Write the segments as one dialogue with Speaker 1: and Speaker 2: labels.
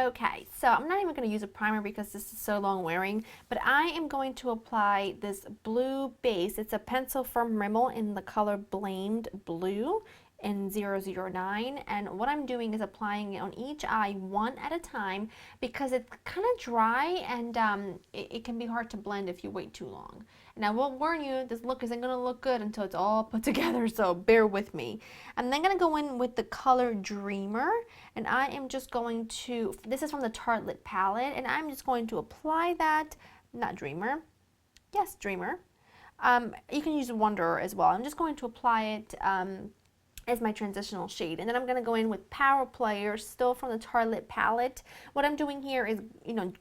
Speaker 1: Okay, so I'm not even going to use a primer because this is so long wearing, but I am going to apply this blue base. It's a pencil from Rimmel in the color Blamed Blue in 009, and what I'm doing is applying it on each eye one at a time because it's kind of dry and it can be hard to blend if you wait too long. And I will warn you, this look isn't going to look good until it's all put together, so bear with me. I'm then going to go in with the color Dreamer, and I am just going to, this is from the Tartelette palette, and I'm just going to apply that, not Dreamer, yes, Dreamer. You can use Wanderer as well. I'm just going to apply it as my transitional shade, and then I'm going to go in with Power Player, still from the Tartelette palette. What I'm doing here is,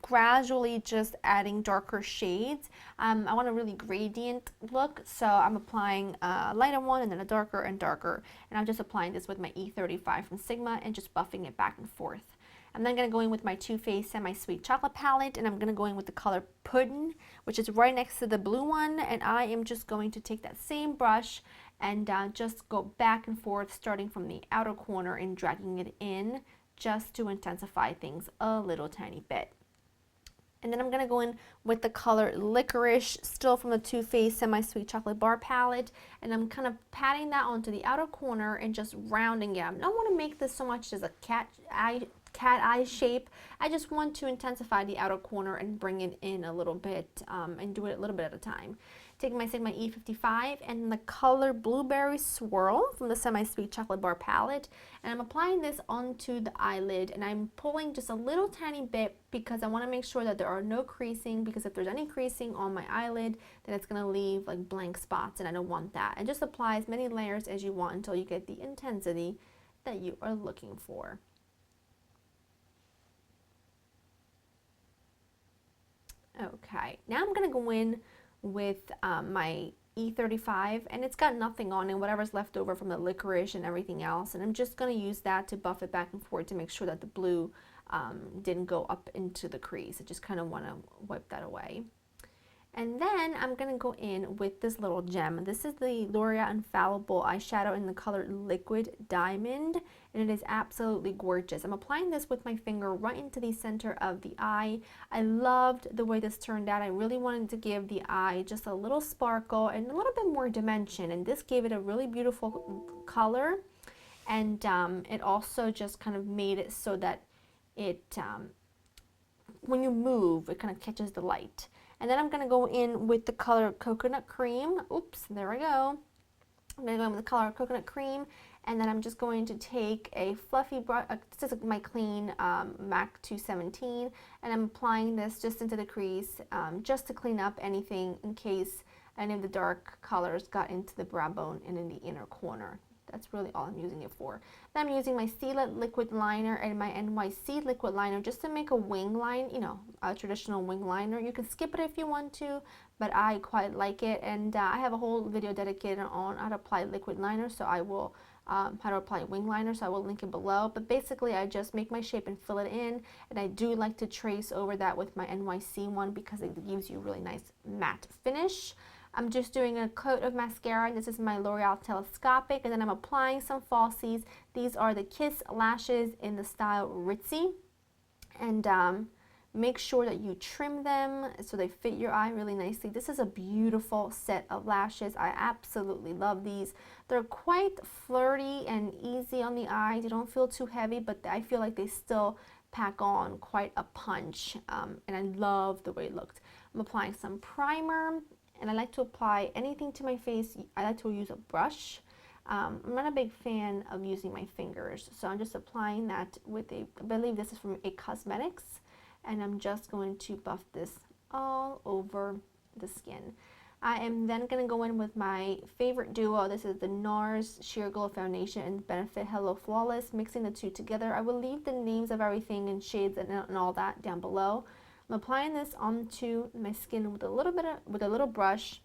Speaker 1: gradually just adding darker shades. I want a really gradient look, so I'm applying a lighter one and then a darker and darker, and I'm just applying this with my E35 from Sigma and just buffing it back and forth. I'm then going to go in with my Too Faced Semi-Sweet Chocolate palette, and I'm going to go in with the color Puddin, which is right next to the blue one, and I am just going to take that same brush and just go back and forth, starting from the outer corner and dragging it in just to intensify things a little tiny bit. And then I'm going to go in with the color Licorice, still from the Too Faced Semi-Sweet Chocolate Bar palette, and I'm kind of patting that onto the outer corner and just rounding it. I don't want to make this so much as a cat eye shape. I just want to intensify the outer corner and bring it in a little bit and do it a little bit at a time. Taking my Sigma E55 and the color Blueberry Swirl from the Semi-Sweet Chocolate Bar palette, and I'm applying this onto the eyelid, and I'm pulling just a little tiny bit because I want to make sure that there are no creasing, because if there's any creasing on my eyelid, then it's going to leave like blank spots, and I don't want that. And just apply as many layers as you want until you get the intensity that you are looking for. Okay, now I'm going to go in with my E35, and it's got nothing on it, whatever's left over from the licorice and everything else, and I'm just going to use that to buff it back and forth to make sure that the blue didn't go up into the crease. I just kind of want to wipe that away. And then I'm going to go in with this little gem. This is the L'Oreal Infallible eyeshadow in the color Liquid Diamond, and it is absolutely gorgeous. I'm applying this with my finger right into the center of the eye. I loved the way this turned out. I really wanted to give the eye just a little sparkle and a little bit more dimension, and this gave it a really beautiful color, and it also just kind of made it so that it, when you move, it kind of catches the light. And then I'm going to go in with the color Coconut Cream. Oops, there we go. I'm going to go in with the color Coconut Cream, and then I'm just going to take a fluffy brush, this is my clean MAC 217, and I'm applying this just into the crease just to clean up anything in case any of the dark colors got into the brow bone and in the inner corner. That's really all I'm using it for. Then I'm using my Stila liquid liner and my NYC liquid liner just to make a wing line, a traditional wing liner. You can skip it if you want to, but I quite like it, and I have a whole video dedicated on how to apply liquid liner, so I will, how to apply wing liner, so I will link it below. But basically I just make my shape and fill it in, and I do like to trace over that with my NYC one because it gives you a really nice matte finish. I'm just doing a coat of mascara, and this is my L'Oreal Telescopic, and then I'm applying some falsies. These are the Kiss lashes in the style Ritzy, and make sure that you trim them so they fit your eye really nicely. This is a beautiful set of lashes. I absolutely love these. They're quite flirty and easy on the eyes. They don't feel too heavy, but I feel like they still pack on quite a punch, and I love the way it looked. I'm applying some primer, and I like to apply anything to my face. I like to use a brush. I'm not a big fan of using my fingers, so I'm just applying that with I believe this is from A Cosmetics, and I'm just going to buff this all over the skin. I am then going to go in with my favorite duo. This is the Nars Sheer Glow Foundation and Benefit Hello Flawless, mixing the two together. I will leave the names of everything and shades and all that down below. I'm applying this onto my skin with a little brush,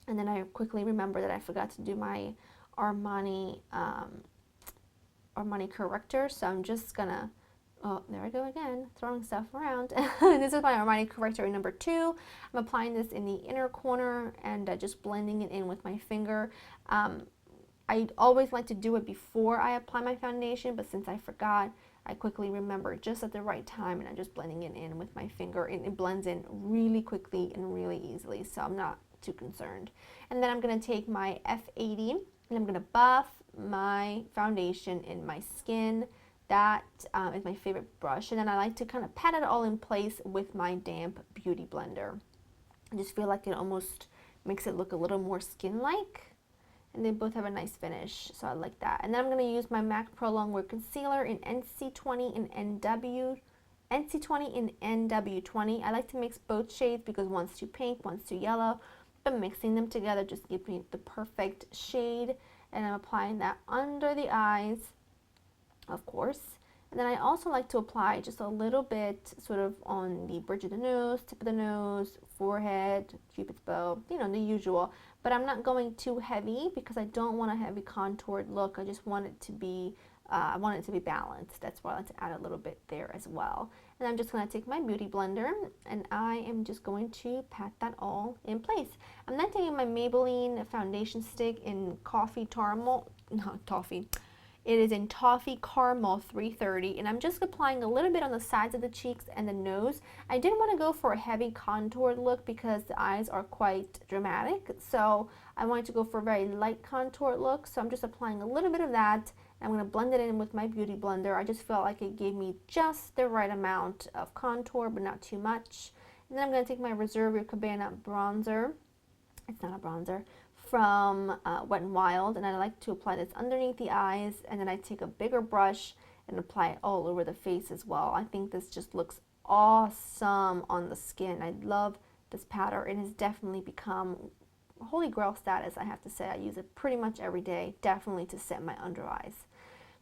Speaker 1: and then I quickly remember that I forgot to do my Armani Corrector, so I'm just gonna, oh, there I go again, throwing stuff around. This is my Armani Corrector in number 2. I'm applying this in the inner corner and just blending it in with my finger. I always like to do it before I apply my foundation, but since I forgot, I quickly remember just at the right time, and I'm just blending it in with my finger, and it blends in really quickly and really easily, so I'm not too concerned. And then I'm going to take my F80 and I'm going to buff my foundation in my skin. That is my favorite brush, and then I like to kind of pat it all in place with my damp beauty blender. I just feel like it almost makes it look a little more skin-like, and they both have a nice finish, so I like that. And then I'm going to use my MAC Pro Longwear Concealer in NC20 and NC20 and NW20. I like to mix both shades because one's too pink, one's too yellow, but mixing them together just gives me the perfect shade. And I'm applying that under the eyes, of course. And then I also like to apply just a little bit sort of on the bridge of the nose, tip of the nose, forehead, cupid's bow, you know, the usual. But I'm not going too heavy because I don't want a heavy contoured look. I just want it to be, I want it to be balanced. That's why I like to add a little bit there as well. And I'm just going to take my beauty blender and I am just going to pat that all in place. I'm then taking my Maybelline foundation stick in Coffee Caramel, not Toffee. It is in Toffee Caramel 330, and I'm just applying a little bit on the sides of the cheeks and the nose. I didn't want to go for a heavy contoured look because the eyes are quite dramatic, so I wanted to go for a very light contoured look. So I'm just applying a little bit of that. I'm going to blend it in with my beauty blender. I just felt like it gave me just the right amount of contour, but not too much. And then I'm going to take my Reserve Your Cabana bronzer. It's not a bronzer. From Wet n Wild, and I like to apply this underneath the eyes, and then I take a bigger brush and apply it all over the face as well. I think this just looks awesome on the skin. I love this powder. It has definitely become holy grail status, I have to say. I use it pretty much every day, definitely to set my under eyes.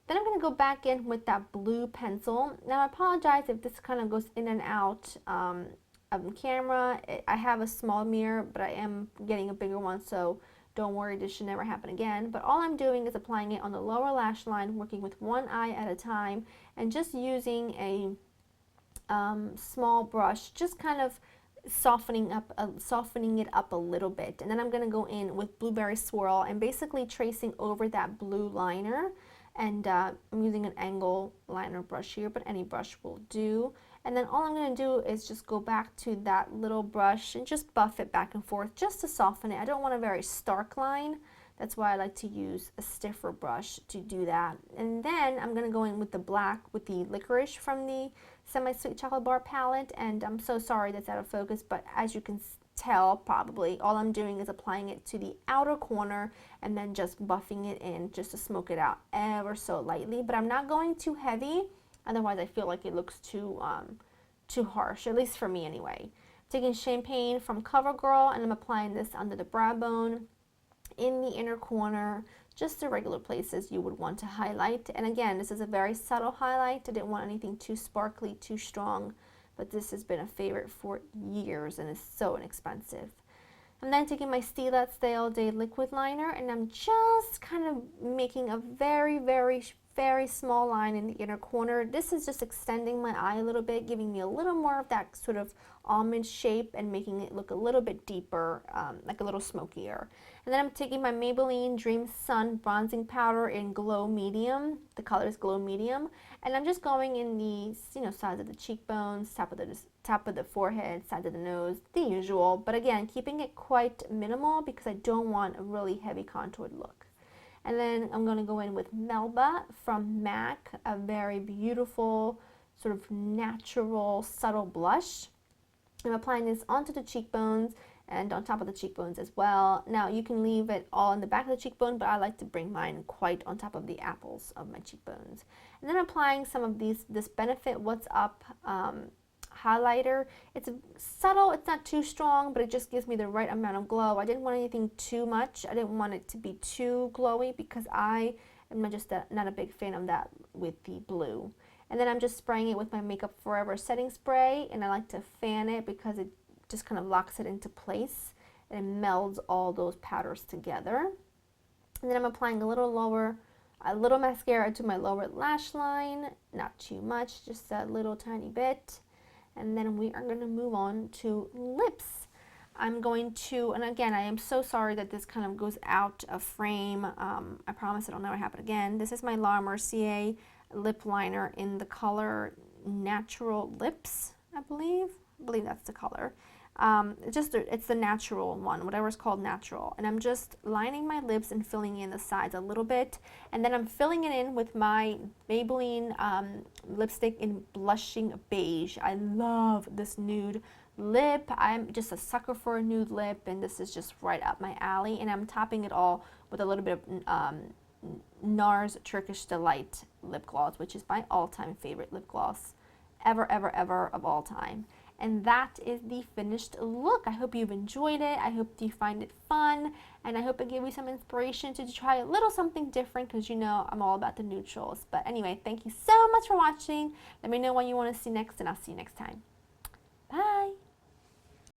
Speaker 1: Then I'm going to go back in with that blue pencil. Now I apologize if this kind of goes in and out of the camera. I have a small mirror, but I am getting a bigger one, so don't worry, this should never happen again. But all I'm doing is applying it on the lower lash line, working with one eye at a time, and just using a small brush, just kind of softening it up a little bit. And then I'm going to go in with Blueberry Swirl and basically tracing over that blue liner. And I'm using an angle liner brush here, but any brush will do. And then all I'm going to do is just go back to that little brush and just buff it back and forth just to soften it. I don't want a very stark line. That's why I like to use a stiffer brush to do that. And then I'm going to go in with the black, with the Licorice from the Semisweet Chocolate Bar palette. And I'm so sorry that's out of focus, but as you can tell probably, all I'm doing is applying it to the outer corner and then just buffing it in just to smoke it out ever so lightly. But I'm not going too heavy. Otherwise, I feel like it looks too harsh, at least for me anyway. Taking Champagne from CoverGirl, and I'm applying this under the brow bone, in the inner corner, just the regular places you would want to highlight. And again, this is a very subtle highlight. I didn't want anything too sparkly, too strong, but this has been a favorite for years and is so inexpensive. I'm then taking my StilaStay All Day liquid liner, and I'm just kind of making a very, very small line in the inner corner. This is just extending my eye a little bit, giving me a little more of that sort of almond shape and making it look a little bit deeper, like a little smokier. And then I'm taking my Maybelline Dream Sun bronzing powder in Glow Medium. The color is Glow Medium, and I'm just going in the sides of the cheekbones, top of the forehead, side of the nose, the usual. But again, keeping it quite minimal because I don't want a really heavy contoured look. And then I'm going to go in with Melba from MAC, a very beautiful, sort of natural, subtle blush. I'm applying this onto the cheekbones and on top of the cheekbones as well. Now you can leave it all in the back of the cheekbone, but I like to bring mine quite on top of the apples of my cheekbones. And then applying some of this Benefit What's Up highlighter. It's subtle, it's not too strong, but it just gives me the right amount of glow. I didn't want anything too much. I didn't want it to be too glowy because I am not a big fan of that with the blue. And then I'm just spraying it with my Makeup Forever setting spray, and I like to fan it because it just kind of locks it into place and melds all those powders together. And then I'm applying a little mascara to my lower lash line, not too much, just a little tiny bit. And then we are going to move on to lips. I'm going to, and again, I am so sorry that this kind of goes out of frame. I promise it'll never happen again. This is my La Mercier lip liner in the color Natural Lips, I believe that's the color. It's the natural one, whatever it's called, natural. And I'm just lining my lips and filling in the sides a little bit. And then I'm filling it in with my Maybelline lipstick in Blushing Beige. I love this nude lip. I'm just a sucker for a nude lip, and this is just right up my alley. And I'm topping it all with a little bit of Nars Turkish Delight lip gloss, which is my all-time favorite lip gloss ever, ever, ever of all time. And that is the finished look. I hope you've enjoyed it. I hope you find it fun, and I hope it gave you some inspiration to try a little something different, because you know I'm all about the neutrals. But anyway, thank you so much for watching. Let me know what you want to see next, and I'll see you next time.